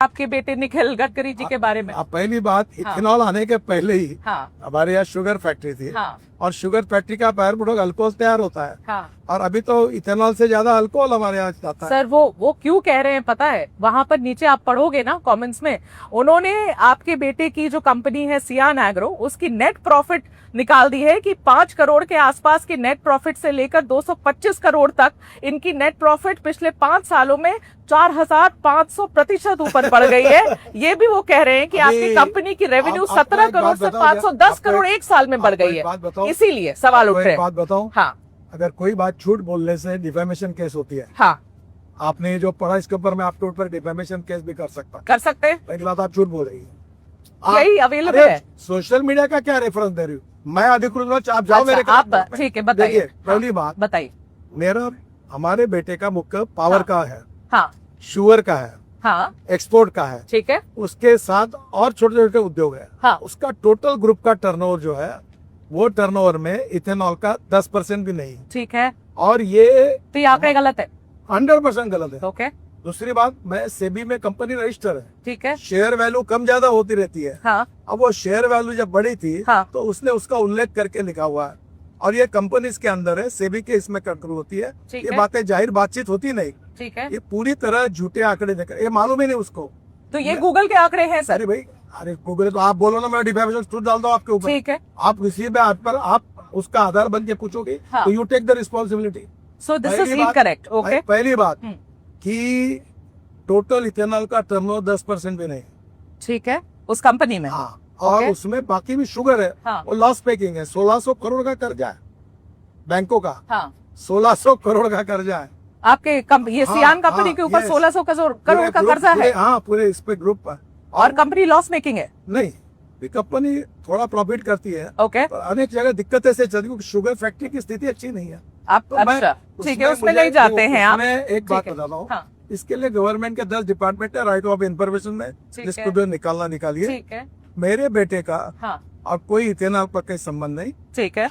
आपके बेटे निखिल गडकरी जी के बारे में? पहली बात, इथेनॉल आने के पहले ही हमारे यहाँ शुगर फैक्ट्री थी और शुगर फैक्ट्री का बायर प्रोडक्ट अल्कोहल तैयार होता है और अभी तो इथेनॉल से ज्यादा अल्कोहल हमारे यहाँ जाता है। सर वो क्यों कह रहे हैं पता है? वहाँ पर नीचे आप पढ़ोगे ना कमेंट्स में, उन्होंने आपके बेटे की जो कंपनी है सियान एग्रो, उसकी नेट प्रॉफिट निकाल दी है कि 5 करोड़ के आसपास की नेट प्रॉफिट से लेकर 225 करोड़ तक इनकी नेट प्रॉफिट पिछले 5 सालों में 4500% ऊपर बढ़ गई है। ये भी वो कह रहे हैं कि आपकी कंपनी की रेवेन्यू 17 करोड़ से 510 करोड़ एक साल में बढ़ गई है, इसीलिए सवाल उठ रहे हैं। बात बताऊं? हाँ, अगर कोई बात झूठ बोलने से डिफेमेशन केस होती है। हाँ, आपने जो पढ़ा इसके ऊपर मैं आपके ऊपर डिफेमेशन केस भी कर सकते हैं। पहली बात, आप झूठ बोल रही है, यही अवेलेबल है। सोशल मीडिया का क्या रेफरेंस दे रही हूँ मैं? अधिकृत आप जाओ मेरे आप, ठीक है, बताइए। पहली बात बताइए, मेरा हमारे बेटे का मुख्य पावर का है, हाँ, शुगर का है, हाँ, एक्सपोर्ट का है, ठीक है, उसके साथ और छोटे छोटे उद्योग है। हाँ, उसका टोटल ग्रुप का टर्नओवर जो है वो टर्नओवर में इथेनॉल का 10% भी नहीं। ठीक है, और ये तो ये आंकड़े गलत है। 100% गलत है। ओके। दूसरी बात, मैं सेबी में कंपनी रजिस्टर है, ठीक है, शेयर वैल्यू कम ज्यादा होती रहती है। हाँ, अब वो शेयर वैल्यू जब बढ़ी थी तो उसने उसका उल्लेख करके लिखा हुआ है और ये कंपनीज के अंदर है, सेबी के इसमें कंट्रोल होती है। ये बातें जाहिर बातचीत होती नहीं। ठीक है, ये पूरी तरह झूठे आंकड़े देकर, ये मालूम ही नहीं उसको। तो ये गूगल के आंकड़े हैं सर? अरे भाई, अरे गूगल तो आप बोलो ना, मैं डिफेमेशन सूट डाल दो आपके ऊपर। ठीक है, आप किसी भी बात पर आप उसका आधार बन के पूछोगे तो you take the responsibility. So this is incorrect. Okay. पहली बात कि टोटल इथेनॉल का टर्नओवर 10% भी नहीं। ठीक है, उस कंपनी में। हाँ, और उसमें बाकी भी शुगर है। हाँ, वो लॉस मेकिंग है। 1600 करोड़ का कर्जा है बैंकों का। हाँ, 1600 करोड़ का कर्जा है आपके ये सियान कंपनी के ऊपर 1600 करोड़ का कर्जा है। हाँ, पूरे इस पे ग्रुप पर। और कंपनी लॉस मेकिंग है? नहीं, कंपनी थोड़ा प्रॉफिट करती है। ओके। अनेक जगह दिक्कतें से चलती है, शुगर फैक्ट्री की स्थिति अच्छी नहीं है। आप अच्छा, ठीक है, उसमें नहीं जाते हैं आप। मैं एक बात बताता हूँ, इसके लिए गवर्नमेंट के 10 डिपार्टमेंट है, राइट ऑफ इन्फॉर्मेशन में जिसको निकालना निकालिए। ठीक है, मेरे बेटे का हाँ, और कोई इथेनॉल पर कोई संबंध नहीं। ठीक है।